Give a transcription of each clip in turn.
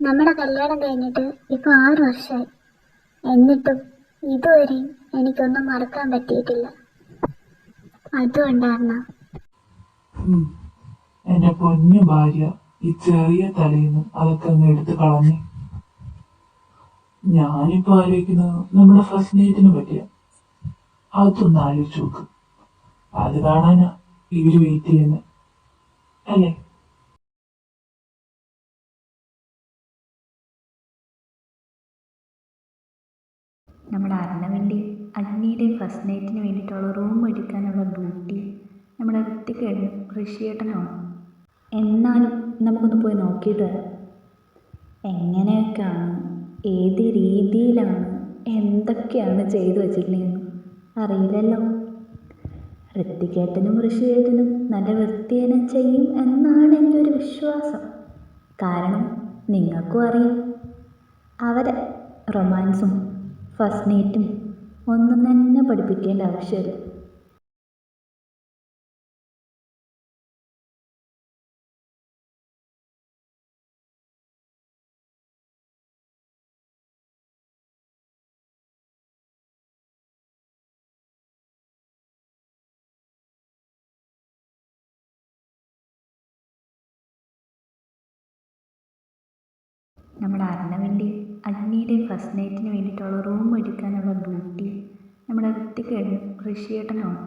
നമ്മുടെ കല്യാണം കഴിഞ്ഞിട്ട് ഇപ്പൊ 6 വർഷമായി. എന്നിട്ടും ഇതുവരെയും എനിക്കൊന്നും മറക്കാൻ പറ്റിയിട്ടില്ല. അതുകൊണ്ടാണ് എന്റെ പൊന്നു ഭാര്യ ഈ ചെറിയ തലയിന്ന് അതൊക്കെ അങ്ങ് എടുത്ത് കളഞ്ഞു. ഞാനിപ്പോ ആലോചിക്കുന്നത് നമ്മുടെ ഫസ്റ്റ് നൈറ്റിനെ പറ്റിയ. അതൊന്ന് ആലോചിച്ച് നോക്ക്. അത് കാണാനാ ഇവര് വെയിറ്റ് ചെയ്യുന്നത് അല്ലേ? നമ്മുടെ അർണവിൻ്റെ അഗ്നിയുടെയും ഫസ്റ്റ് നൈറ്റിന് വേണ്ടിയിട്ടുള്ള റൂം എടുക്കാനുള്ള ഡ്യൂട്ടി നമ്മുടെ ഋത്തിക്കേട്ടനും ഋഷിയേട്ടനുമാണ്. എന്നാലും നമുക്കൊന്ന് പോയി നോക്കിയിട്ട് വരാം. എങ്ങനെയൊക്കെയാണ്, ഏത് രീതിയിലാണ്, എന്തൊക്കെയാണ് ചെയ്തു വച്ചിട്ടുള്ളതെന്ന് അറിയില്ലല്ലോ. ഋത്തിക്കേട്ടനും ഋഷിയേട്ടനും നല്ല വൃത്തിയേനം ചെയ്യും എന്നാണ് എൻ്റെ ഒരു വിശ്വാസം. കാരണം നിങ്ങൾക്കും അറിയാം, അവരെ റൊമാൻസും ഫസ്റ്റ് നൈറ്റും ഒന്നും തന്നെ പഠിപ്പിക്കേണ്ട ആവശ്യമില്ല. നമ്മുടെ അർണവിൻ്റെ അഗ്നിയുടെയും ഫസ്റ്റ് നൈറ്റിന് വേണ്ടിയിട്ടുള്ള റൂം എടുക്കാനുള്ള ഡ്യൂട്ടി നമ്മുടെ ഋത്തിക്കേട്ടനും ഋഷിയേട്ടനുമാണ്.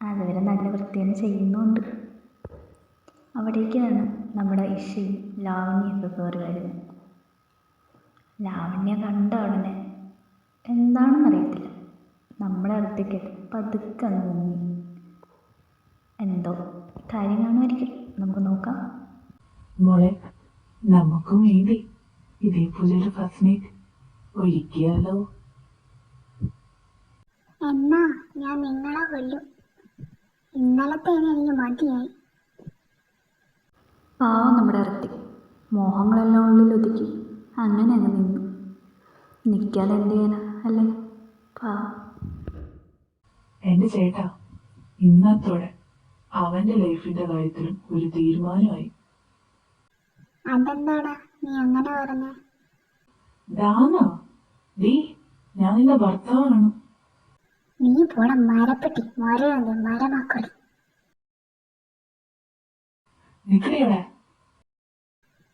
അതുവരെ നല്ല വൃത്തിയാണ് ചെയ്യുന്നുണ്ട്. അവിടേക്കാണ് നമ്മുടെ ഇഷയും ലാവണ്യൊക്കെ കയറി വരുന്നത്. ലാവണ്യ കണ്ട ഉടനെ എന്താണെന്നറിയത്തില്ല, നമ്മുടെ ഋത്തിക്കേട്ടൻ പതുക്കെ അങ്ങ് മുങ്ങി. എന്തോ കാര്യം കാണുമായിരിക്കും, നമുക്ക് നോക്കാം. മോളെ, നമുക്കും വേണ്ടി ഇതേപോലൊരു ഫസ്റ്റ് നൈറ്റ് ഒഴിക്കാലോ. എന്നാ ഞാൻ നിങ്ങളെ കൊല്ലും. ഇന്നലത്തേന് എനിക്ക് മതിയായി. പാവം നമ്മുടെ ഋത്തി മോഹങ്ങളെല്ലാം ഉള്ളിൽ ഒതുക്കി അങ്ങനെ അങ്ങ് നിന്നു. നിൽക്കാതെ എന്ത് ചെയ്യാനാ അല്ലേ? പാവം. എന്റെ ചേട്ടാ, ഇന്നത്തോടെ അവന്റെ ലൈഫിന്റെ കാര്യത്തിലും ഒരു തീരുമാനമായി. അതെന്താടാ നീ അങ്ങനെ പറഞ്ഞേ? ഞാൻ നിന്റെ ഭർത്താവാണ്. നീ പോട മരപ്പെട്ടി, മരയത് മരമക്കളി. നിക്കടെ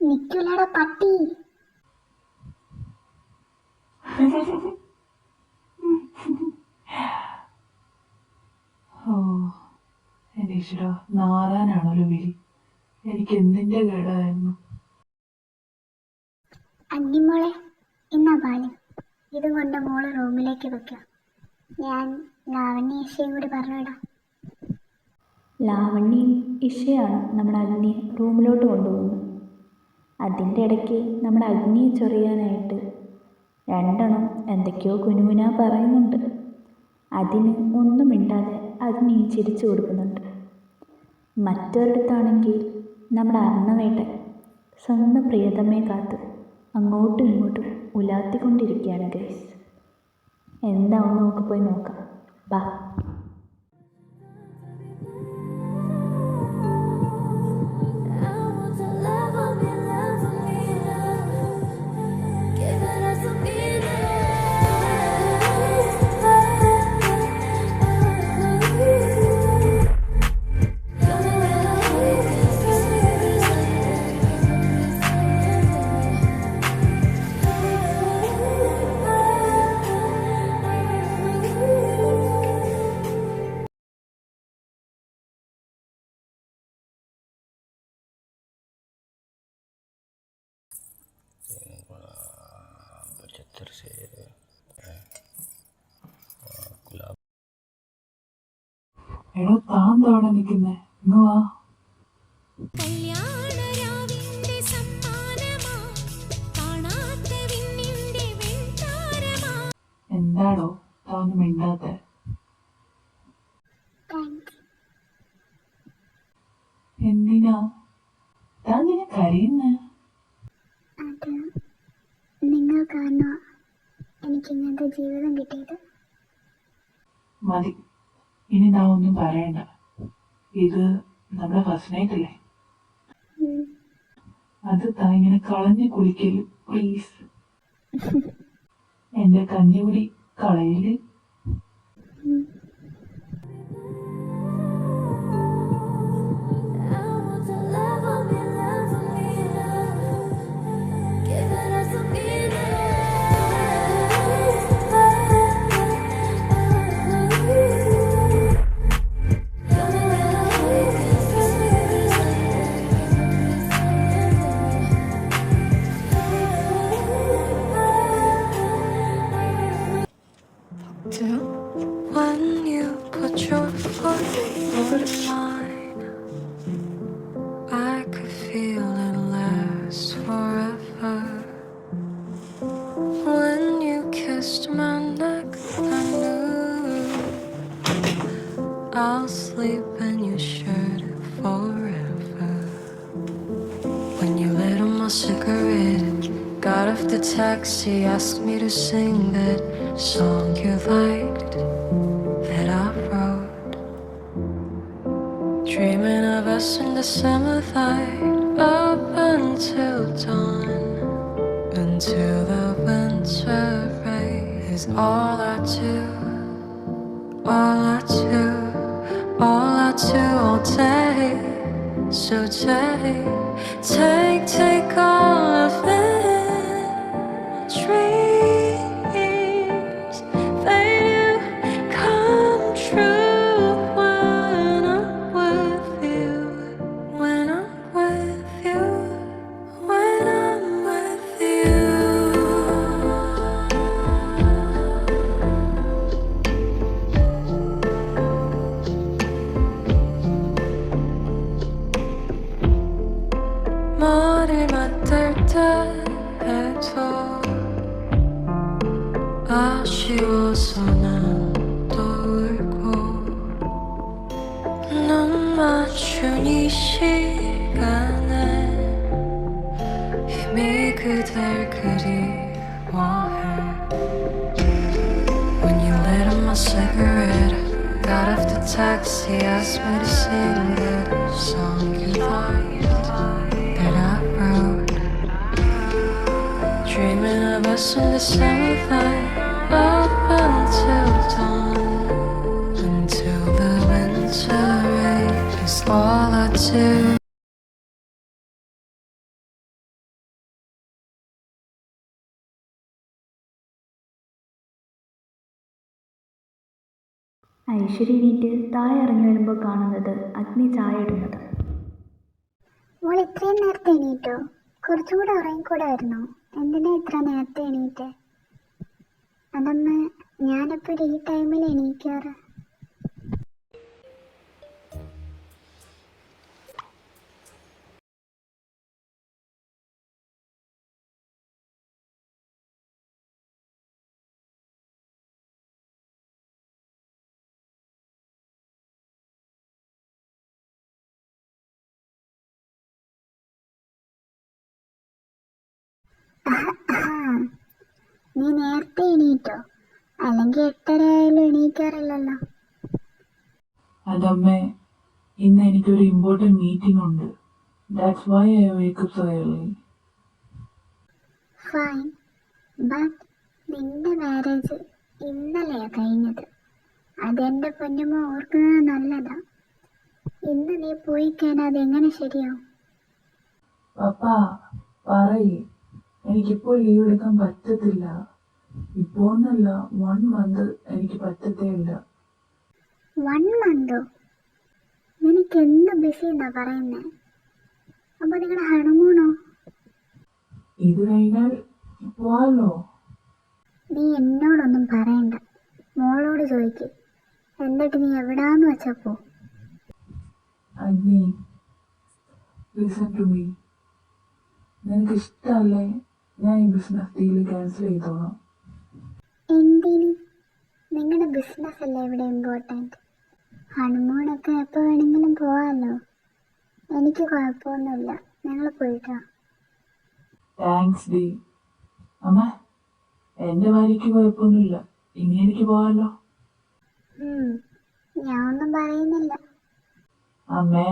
നിക്കൂലട പട്ടി. ഓ എന്റെ ഈശ്വര, നാറാനാണല്ലോ വിളി. എനിക്ക് എന്തിന്റെ കേടായിരുന്നു. അന്നിമോളെ, എന്നാ പാല് ഇതും കൊണ്ട് മോള് റൂമിലേക്ക് വെക്കാം. ഞാൻ ലാവണ്യ ഇഷയും കൂടി പറഞ്ഞിടാം. ലാവണ്യയും ഇഷയാണ് നമ്മുടെ അഗ്നിയെ റൂമിലോട്ട് കൊണ്ടുപോകുന്നത്. അതിൻ്റെ ഇടയ്ക്ക് നമ്മുടെ അഗ്നിയെ ചൊറിയാനായിട്ട് രണ്ടെണ്ണം എന്തൊക്കെയോ കുനുകുനാ പറയുന്നുണ്ട്. അതിന് ഒന്നും മിണ്ടാതെ അഗ്നിയും ചിരിച്ചു കൊടുക്കുന്നുണ്ട്. മറ്റൊരിടത്താണെങ്കിൽ നമ്മുടെ അർണവേട്ടൻ സ്വന്തം പ്രിയതമയെ കാത്ത് അങ്ങോട്ടും ഇങ്ങോട്ടും ഉലാത്തിക്കൊണ്ടിരിക്കുകയാണ് ഗൈസ്. എന്താവും നമുക്ക് പോയി നോക്കാം. ബാ. എടോ, താൻ അവിടെ നിൽക്കുന്നേ, ഇങ്ങ് വാ. എന്താടോ താൻ മിണ്ടാത്തെ? എന്തിനാ താൻ നിന്നെ കരയുന്നേ? അത് നിങ്ങൾ കാരണം എനിക്ക് ഇങ്ങനത്തെ ജീവിതം കിട്ടിയത്. മതി, ഇനി നാ ഒന്നും പറയണ്ട. ഇത് നമ്മുടെ ഫസ്റ്റ് നൈറ്റ് അല്ലേ? അത് താ ഇങ്ങനെ കളഞ്ഞു കുളിക്കല് പ്ലീസ്. എന്റെ കഞ്ഞിപൊടി കളയല്. When you put your foot on mine, I could feel it last forever. When you kissed my neck, I knew I'll sleep in your shirt forever. When you lit on my cigarette, got off the taxi, asked me to sing that song you liked, that I wrote. Dreaming of us in the summer light, up until dawn, until the winter rain is all I do, all I do, all I do all day. So take all of it. Dreams, they do come true when I'm with you, when I'm with you, when I'm with you. 머리 맡을 때 해도 아쉬워서 난 또 울고 눈 맞춘 이 시간에 이미 그댈 그리워해. When you lit on my cigarette, got off the taxi, asked me to sing that song you liked, that I wrote. Dreaming of us in the summer light, up until dawn, until the winter rain is all I do. Aishwarya എണീറ്റ് താഴെ ഇറങ്ങി വരുമ്പോൾ കാണുന്നത് അഗ്നി ചായ ഇടുന്നത്. മോൾ ഇത്രയും നേരത്തെ എണീറ്റോ? കുറച്ചും കൂടെ ഉറങ്ങിക്കൂടായിരുന്നോ? എന്തിനാ ഇത്ര നേരത്തെ എണീറ്റ്? അതമ്മ, ഞാനെപ്പോഴും ഈ ടൈമിൽ എണീക്കാറ്. നീ നേരത്തെ എണീറ്റോ? അല്ലെങ്കിൽ 8:30 ആയാലും എണീക്കാറില്ലല്ലോ. അതമ്മേ, ഇന്ന് എനിക്കൊരു ഇമ്പോർട്ടൻറ്റ് മീറ്റിംഗ് ഉണ്ട്. That's why I wake up so early. Fine, but നിന്റെ മാരേജ് ഇന്നലെയാ കഴിഞ്ഞത്. അതെൻ്റെ പൊന്നുമോ ഓർക്കുന്നത് നല്ലതാ. ഇന്ന് നീ പോയി കഴിഞ്ഞാൽ അതെങ്ങനെ ശരിയാവും? പപ്പാ പറയേ, എനിക്കിപ്പോൾ ലീവ് എടുക്കാൻ പറ്റത്തില്ല. ഇപ്പോന്നല്ല, 1 month എനിക്ക് പറ്റത്തേ ഇല്ല. 1 month? നിനക്ക് എന്ത് ബിസി എന്നാ പറയുന്നേ? അപ്പൊ നിങ്ങളുടെ ഹണിമൂണോ? ഇത് കഴിഞ്ഞാൽ പോവാലോ. നീ എന്നോടൊന്നും പറയണ്ട, മോളോട് ചോദിക്ക്. എന്നിട്ട് നീ എവിടാന്ന് വെച്ചാ പോ. അഗ്നി, ലിസൺ ടു മീ. നിനക്ക് ഇഷ്ടമല്ലേ ഞാൻ ഈ ബിസിനസ് ഡീല് ക്യാൻസൽ ചെയ്തോളാം. എന്തിന്? നിങ്ങളുടെ ബിസിനസ് അല്ലേ ഇവിടെ ഇമ്പോർട്ടൻറ്റ്. ഹണിമൂണൊക്കെ എപ്പോൾ വേണമെങ്കിലും പോവാമല്ലോ. എനിക്ക് കുഴപ്പമൊന്നുമില്ല, ഞങ്ങൾ പോയിട്ടോ. Thanks D. അമ്മ, എൻ്റെ ഭാര്യയ്ക്ക് കുഴപ്പമൊന്നുമില്ല. ഇനി എനിക്ക് പോവാമല്ലോ. ഞാൻ ഒന്നും പറയുന്നില്ല. അമ്മേ,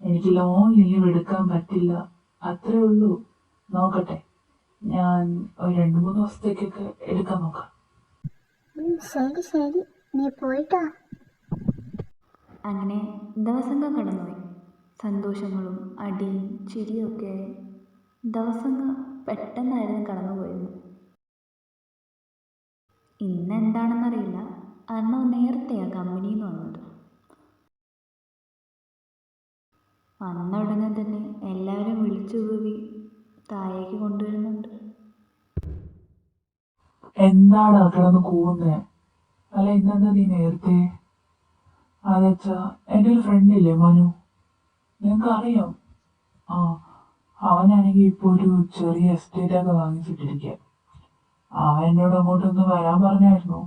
എനിക്ക് ലോങ് ലീവ് എടുക്കാൻ പറ്റില്ല. അത്രേ ഉള്ളൂ. നോക്കട്ടെ, ഞാൻ ഒരു 2-3 ദിവസത്തേക്കൊക്കെ എടുക്കാൻ നോക്കാം. ശരി ശരി, നീ പോയിട്ടോ. അങ്ങനെ ദിവസങ്ങൾ കടന്നുപോയി. സന്തോഷങ്ങളും അടിയും ചിരിയും ഒക്കെ ദിവസങ്ങൾ പെട്ടെന്നായിരുന്നു കടന്നുപോയിരുന്നു. ഇന്ന് എന്താണെന്നറിയില്ല, അർണവ് നേരത്തെയാണ് കമ്പനിയിൽ നിന്ന് വന്നത്. വന്ന ഉടനെ തന്നെ എല്ലാവരും വിളിച്ചു കൂവി താഴേക്ക് കൊണ്ടുവരുന്നുണ്ട്. എന്താണ് കിടന്ന് കൂവുന്നേ? അല്ല, ഇന്നെന്താ നീ നേരത്തെ? അതെച്ചാ, എൻ്റെ ഒരു ഫ്രണ്ട് ഇല്ലേ മനു, നിങ്ങൾക്ക് അറിയാം? ആ, അവനാണെങ്കിൽ ഇപ്പോൾ ഒരു ചെറിയ എസ്റ്റേറ്റൊക്കെ വാങ്ങിച്ചിട്ടിരിക്കുക. അവൻ എന്നോട് അങ്ങോട്ടൊന്ന് വരാൻ പറഞ്ഞായിരുന്നു.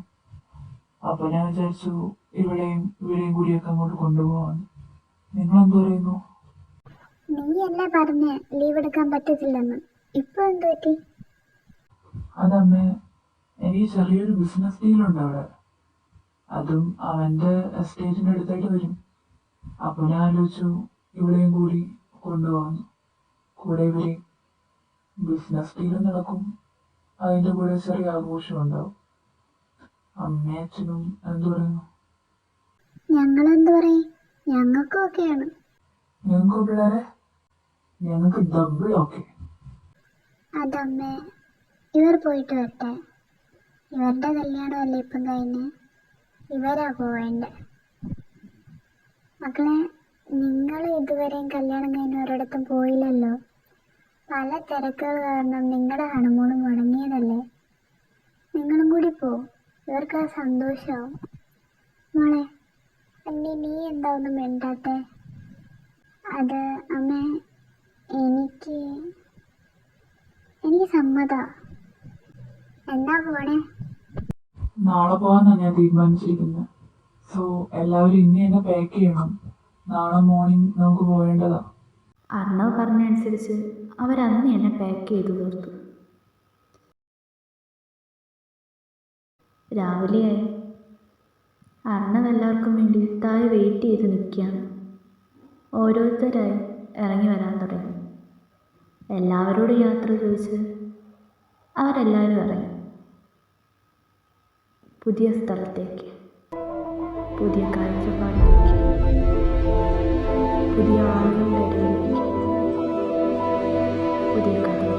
അപ്പൊ ഞാൻ വിചാരിച്ചു ഇവിടെയും കൂടിയൊക്കെ അങ്ങോട്ട് കൊണ്ടുപോകാന്ന്. നിങ്ങളെന്ത് പറയുന്നു? നീ അല്ലേ പറഞ്ഞ ലീവ് എടുക്കാൻ പറ്റത്തില്ലെന്ന്, ഇപ്പൊ എന്ത് പറ്റി? അതമ്മേ, എനിക്ക് ചെറിയൊരു ബിസിനസ് ഡീലുണ്ട് അവിടെ. അതും അവൻ്റെ എസ്റ്റേറ്റിൻ്റെ അടുത്തായിട്ട് വരും. അപ്പൊ ഞാൻ ആലോചിച്ചു ഇവിടെയും കൂടി കൊണ്ടുപോകാന്ന്. കൂടെ ഇവര് ബിസിനസ് ഡീലും നടക്കും, അതിൻ്റെ കൂടെ ചെറിയ ആഘോഷം ഉണ്ടാവും. അമ്മയും അച്ഛനും എന്ത് പറയുന്നു? ഞങ്ങളെന്ത് പറയും, ഞങ്ങൾക്കും ഒക്കെയാണ്. ഞങ്ങൾക്ക് പിള്ളേരെ, ഞങ്ങൾക്ക് ഡബിൾ ഓക്കെ. അതമ്മേ, ഇവർ പോയിട്ട് വരട്ടെ. ഇവരുടെ കല്യാണമല്ലേ ഇപ്പം കഴിഞ്ഞ്, ഇവരാ പോവേണ്ട. മക്കളെ, നിങ്ങൾ ഇതുവരെയും കല്യാണം കഴിഞ്ഞ് ഒരിടത്തും പോയില്ലല്ലോ. പല തിരക്കുകൾ കാരണം നിങ്ങളുടെ ഹണിമൂൺ മുടങ്ങിയതല്ലേ. നിങ്ങളും കൂടി പോ, ഇവർക്ക് ആ സന്തോഷമാവും. മോളെ നീ എന്താ ഒന്നും മിണ്ടാത്തെ? അത് അമ്മേ, എനിക്ക് സമ്മതാ. എന്നാ പോണേ? നാളെ പോകാന്നാണ് ഞാൻ തീരുമാനിച്ചിരിക്കുന്നത്. സോ എല്ലാവരും ഇനി തന്നെ പാക്ക് ചെയ്യണം. നാളെ മോർണിംഗ് നമുക്ക് പോവേണ്ടതാ. അർണവ് പറഞ്ഞനുസരിച്ച് അവരന്ന് തന്നെ പാക്ക് ചെയ്തു തീർത്തു. രാവിലെയായി. അർണവ് എല്ലാവർക്കും വേണ്ടി താഴെ വെയിറ്റ് ചെയ്ത് നിൽക്കുകയാണ്. ഓരോരുത്തരായി ഇറങ്ങി വരാൻ തുടങ്ങി. എല്ലാവരോടും യാത്ര ചോദിച്ച് അവരെല്ലാവരും ഇറങ്ങി. പുതിയ സ്ഥലത്തേക്ക്, പുതിയ കാഴ്ചപ്പാടിലേക്ക്, പുതിയ ആളുകളുടെ ഇടയിലേക്ക്, പുതിയ കഥ.